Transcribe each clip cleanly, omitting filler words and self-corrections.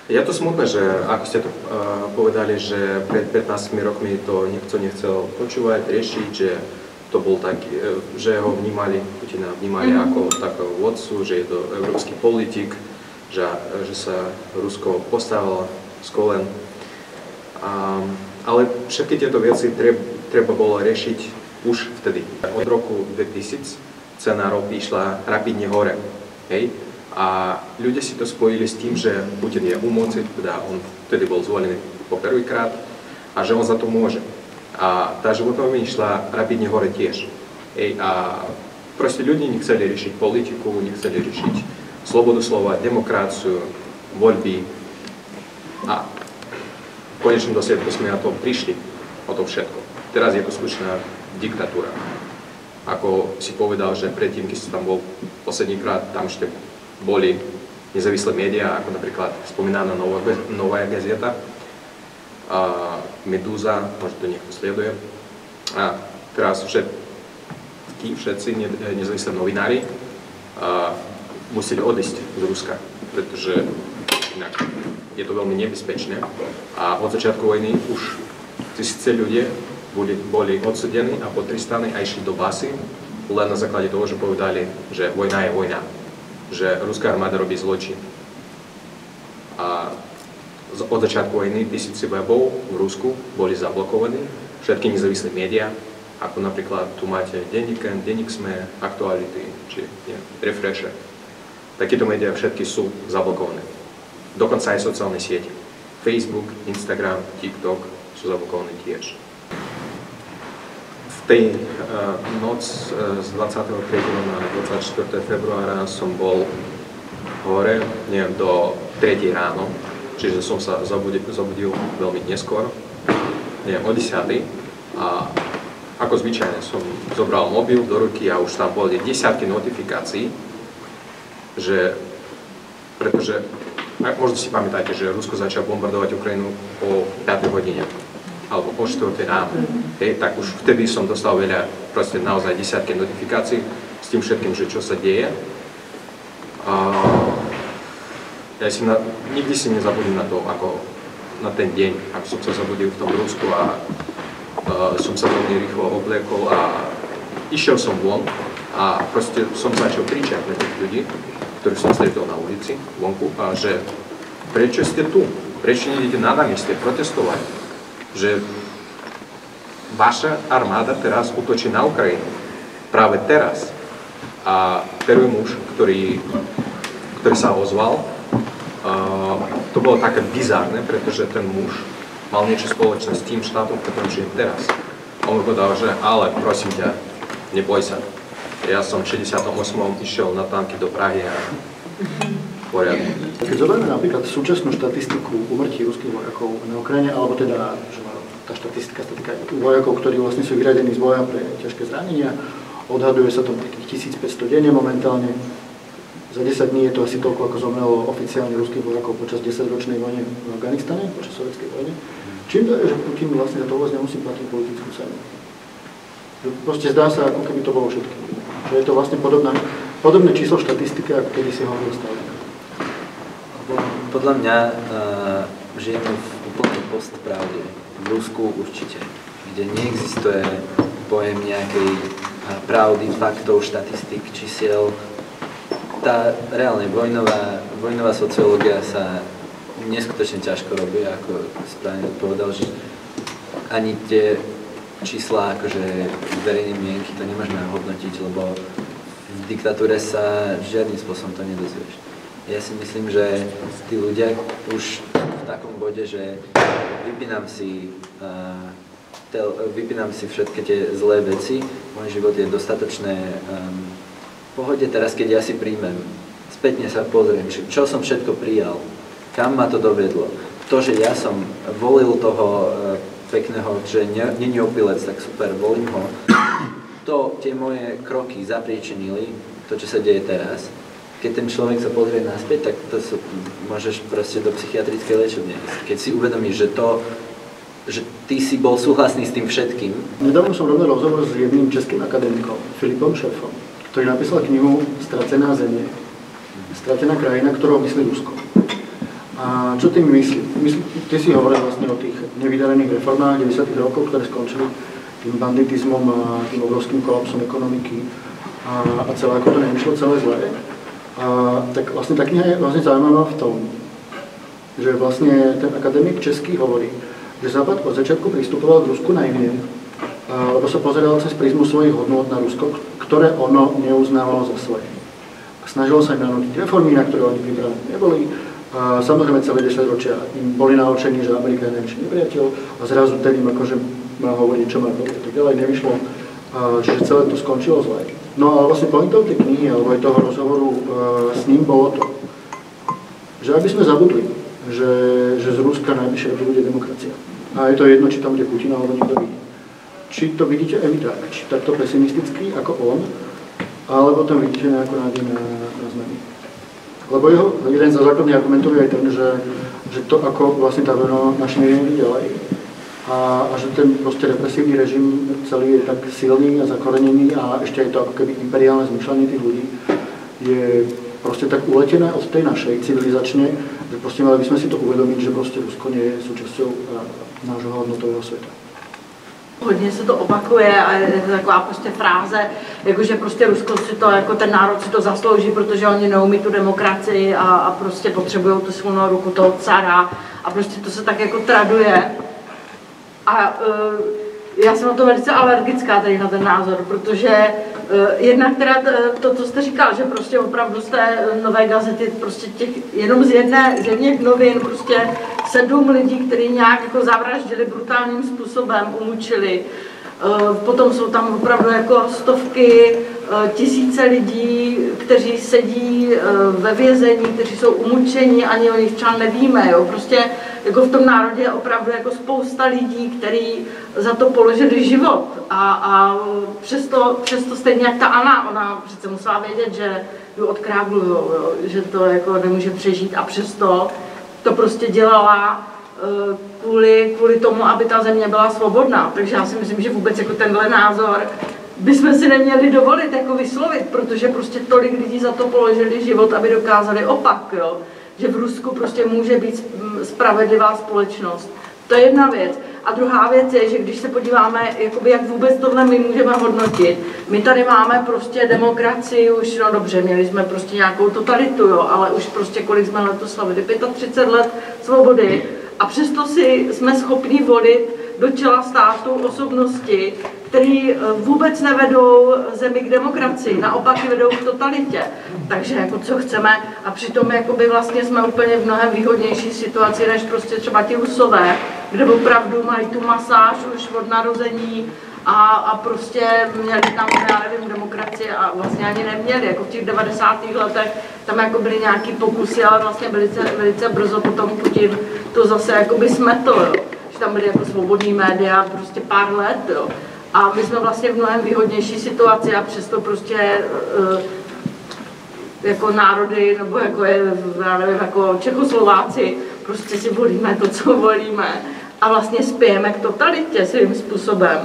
Je to smutné, že ako ste to povedali, že pred 15 rokmi to nikto nechcel počúvať, riešiť, že to bol taký, že ho vnímali, Putina vnímali ako takého vodcu, že je to európsky politik, že sa Rusko postavilo z kolen. Ale všetky tieto veci treba bolo riešiť už vtedy. Od roku 2000 cena ropy išla rapidne hore. Hej? A ľudia si to spojili s tým, že Putin je u moci, teda on vtedy bol zvolený po prvýkrát a že on za to môže. A tá životná úroveň išla rapidne hore tiež. A proste ľudia nechceli riešiť politiku, nechceli riešiť slobodu slova, demokraciu, voľby. A v konečnom dôsledku sme na to prišli, o to všetko. Teraz je to skutočná diktatúra. Ako si povedal, že predtým, keď si tam bol poslednýkrát, tam ešte boli nezávislé médiá, ako napríklad spomínaná Nová Gazeta, Medúza, možno to niekto sleduje. A teraz všetci nezávislí novinári museli odísť z Ruska, pretože inak je to veľmi nebezpečné. A od začiatku vojny už tisíce ľudí boli odsúdení a potrestaní a išli do basy len na základe toho, že povedali, že vojna je vojna. Že ruská armáda robí zločin. A od začiatku vojny tisíce webov v Rusku boli zablokovaní, všetky nezávislé médiá, ako napríklad tu máte Denník N, Denník SME, Aktuality, či Refresher. Takéto médiá všetky sú zablokované. Dokonca aj sociálne siete. Facebook, Instagram, TikTok sú zablokované tiež. V tej noc z 23. na 24. februára som bol hore, neviem, do 3. ráno, čiže som sa zobudil veľmi neskôr, neviem, o 10. A ako zvyčajne som zobral mobil do ruky a už tam boli desiatky notifikácií, pretože možno si pamätáte, že Rusko začalo bombardovať Ukrajinu o 5. hodine alebo o 4. ráno. Tak už vtedy som dostal veľa, proste naozaj desiatky notifikácií s tým všetkým, že čo sa deje. Ja nikdy si nezabudím na to, ako na ten deň, ako som sa zabudil v tom Rusku a som sa veľmi rýchlo obliekol a išiel som von a proste som začal kričať na tých ľudí, ktorých som stretol na ulici, vonku, a že prečo ste tu? Prečo nejdete na námestie protestovať? Že vaša armáda teraz útočí na Ukrajinu. Práve teraz. A prvý muž, ktorý sa ozval, to bolo také bizárne, pretože ten muž mal niečo spoločné s tým štátom, v ktorom žijem teraz. On mi povedal, že ale prosím ťa, neboj sa. Ja som v 68. išiel na tanky do Prahy a poriadne. Keď zoberieme napríklad súčasnú štatistiku úmrtí ruských vojakov na Ukrajine, alebo teda tá štatistika vojakov, ktorí vlastne sú vyradení z boja pre ťažké zranenia, odhaduje sa to takých 1500 denne momentálne. Za 10 dní je to asi toľko, ako zomrelo oficiálne ruských vojakov počas 10-ročnej vojny v Afganistane, počas sovietskej vojny. Čím to je, že Putin vlastne za to vôbec nemusí platiť politickú cenu? Proste zdá sa, ako keby to bolo všetko. Že je to vlastne podobné číslo štatistike, ako kedy si hovoril stále. Podľa mňa žijeme v úplnej postpravde. V Rusku určite, kde neexistuje pojem nejakej pravdy, faktov, štatistik, čísiel. Tá reálne vojnová sociológia sa neskutočne ťažko robí, ako správne povedal, že ani tie čísla, akože verejné mienky, to nemôžeme hodnotiť, lebo v diktatúre sa žiadnym spôsobom to nedozvieš. Ja si myslím, že tí ľudia už v takom bode, že vypínam si všetky tie zlé veci, môj život je dostatočné v pohode. Teraz, keď ja si príjmem, spätne sa pozriem, čo som všetko prijal, kam ma to dovedlo. To, že ja som volil toho pekného, že není opilec, tak super, volím ho. Tie moje kroky zapriečinili to, čo sa deje teraz. Keď ten človek sa pozrie naspäť, tak môžeš proste do psychiatrickej liečebne. Keď si uvedomíš, že ty si bol súhlasný s tým všetkým. Nedávno som robil rozhovor s jedným českým akademikom, Filipom Šerfom, ktorý napísal knihu Stratená země. Stratená krajina, ktorou myslí Rusko. A A čo tým myslím? Ty si hovoril vlastne o tých nevydarených reformách 90. rokov, ktoré skončili tým banditizmom a tým obrovským kolapsom ekonomiky a celé ako to nevyšlo, celé zlé. Tak vlastne tá kniha je vlastne zaujímavá v tom, že vlastne ten akademik český hovorí, že Západ od začiatku pristupoval k Rusku naivne, lebo sa pozeral cez prízmu svojich hodnôt na Rusko, ktoré ono neuznávalo za svoje. Snažilo sa im nanútiť reformy, na ktoré oni pripravení neboli. Samozrejme celé 10 ročia im boli naučení, že Amerika je najväčší nepriateľ a zrazu ten im akože má hovoriť, čo má robiť. Tak ďalej nevyšlo, čiže celé to skončilo zle. No ale vlastne pointou tej knihy, alebo aj toho rozhovoru s ním bolo to, že aby sme zabudli, že z Ruska najvyššie bude demokracia. A je to jedno, či tam bude Putin alebo niekto iný. Či to vidíte aj vy tak, či takto pesimisticky ako on, alebo tam vidíte nejakú nádej na zmeny. Lebo jeho jeden z základných argumentov je aj ten, že to ako vlastne tá vojna našimi ide ďalej a že ten proste represívny režim celý je tak silný a zakorenený a ešte aj to ako keby imperiálne zmýšľanie tých ľudí je proste tak uletené od tej našej civilizačne, že proste mali by sme si to uvedomiť, že proste Rusko nie je súčasťou nášho hodnotového sveta. Hodně se to opakuje a je to taková prostě fráze, jakože prostě Rusko si to, jako ten národ si to zaslouží, protože oni neumí tu demokracii a prostě potřebují tu silnou ruku toho cara a prostě to se tak jako traduje. A já jsem na to velice alergická tady na ten názor, protože jednak teda to, co jste říkal, že prostě opravdu z té Nové gazety, prostě jenom z jedných novin prostě 7 lidí, kteří nějak jako zavraždili brutálním způsobem, umučili. Potom jsou tam opravdu jako stovky, tisíce lidí, kteří sedí ve vězení, kteří jsou umučeni, ani o nich třeba nevíme. Jo? Prostě jako v tom národě je opravdu jako spousta lidí, kteří za to položili život. A přesto stejně jak ta Anna, ona přece musela vědět, že ju odkráglují, že to jako nemůže přežít a přesto to prostě dělala kvůli tomu, aby ta země byla svobodná. Takže já si myslím, že vůbec jako tenhle názor bychom si neměli dovolit jako vyslovit, protože prostě tolik lidí za to položili život, aby dokázali opak, jo? Že v Rusku prostě může být spravedlivá společnost. To je jedna věc. A druhá věc je, že když se podíváme, jakoby, jak vůbec tohle my můžeme hodnotit, my tady máme prostě demokracii už, no dobře, měli jsme prostě nějakou totalitu, jo, ale už prostě kolik jsme letos slavili, 35 let svobody a přesto jsme schopni volit do čela státu osobnosti, který vůbec nevedou zemi k demokracii, naopak vedou k totalitě. Takže jako co chceme a přitom jakoby vlastně jsme úplně v mnohem výhodnější situaci než prostě třeba ti Rusové, kde opravdu mají tu masáž už od narození a prostě měli tam, já nevím, demokracii a vlastně ani neměli. Jako v těch 90. letech tam jako byly nějaký pokusy, ale vlastně velice brzo potom Putin to zase jakoby smetl, jo. Že tam byly jako svobodný média prostě pár let, jo. A my jsme vlastně v mnohem výhodnější situaci a přesto prostě jako národy, nebo jako, já nevím, jako Čechoslováci, prostě si volíme to, co volíme a vlastně spějeme k totalitě svým způsobem,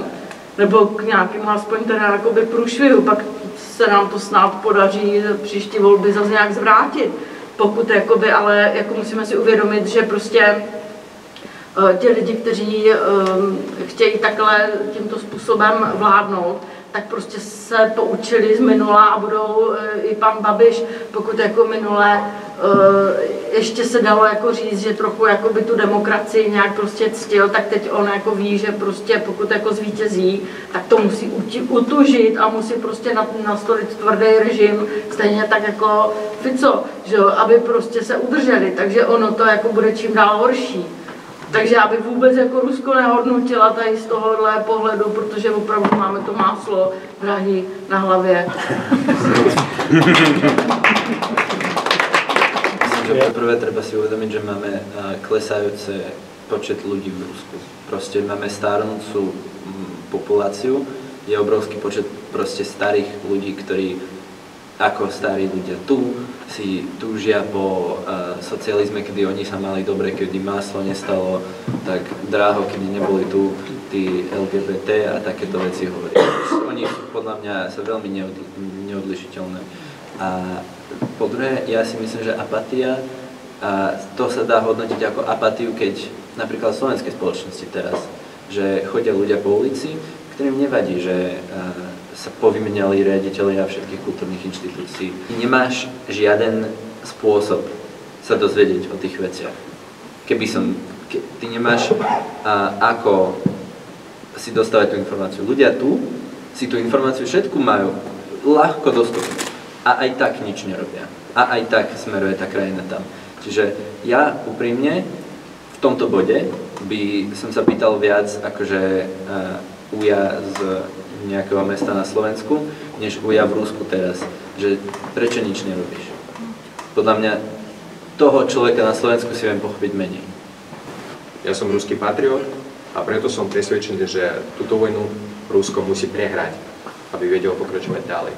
nebo k nějakému aspoň teda jakoby průšvihu, pak se nám to snad podaří příští volby zase nějak zvrátit, pokud jakoby, ale jako musíme si uvědomit, že prostě ti lidi, kteří chtějí takhle tímto způsobem vládnout, tak prostě se poučili z minula a budou i pan Babiš, pokud jako minule ještě se dalo jako říct, že trochu jakoby tu demokracii nějak prostě ctil, tak teď on jako ví, že prostě pokud jako zvítězí, tak to musí utužit a musí prostě nastolit tvrdý režim, stejně tak jako Fico, že jo, aby prostě se udrželi, takže ono to jako bude čím dál horší. Takže já bych vůbec jako Rusko nehodnotila tady z tohohle pohledu, protože opravdu máme to máslo drahý na hlavě. Myslím, že poprvé treba si uvedomiť, že máme klesajúce počet ľudí v Rusku. Proste máme starnúcu populáciu, je obrovský počet proste starých ľudí, ktorí ako starí ľudia tu si túžia po socializme, kedy oni sa mali dobre, kedy maslo nestalo tak draho, kedy neboli tu tí LGBT a takéto veci hovorí. Oni sú podľa mňa sa veľmi neodlišiteľné. A po druhé, ja si myslím, že apatia A to sa dá hodnotiť ako apatiu, keď napríklad v slovenskej spoločnosti teraz, že chodia ľudia po ulici, ktorým nevadí, že sa povymenali riaditelia všetkých kultúrnych inštitúcií. Nemáš žiaden spôsob sa dozvedieť o tých veciach. Ty nemáš ako si dostávať tú informáciu. Ľudia tu si tú informáciu všetku majú ľahko dostupnú a aj tak nič nerobia. A aj tak smeruje tá krajina tam. Čiže ja úprimne v tomto bode by som sa pýtal viac akože Uja z nejakého mesta na Slovensku, než Uja v Rusku teraz. Že prečo nič nerobíš? Podľa mňa toho človeka na Slovensku si viem pochopiť menej. Ja som ruský patriot a preto som presvedčený, že túto vojnu Rusko musí prehrať, aby vedelo pokračovať ďalej.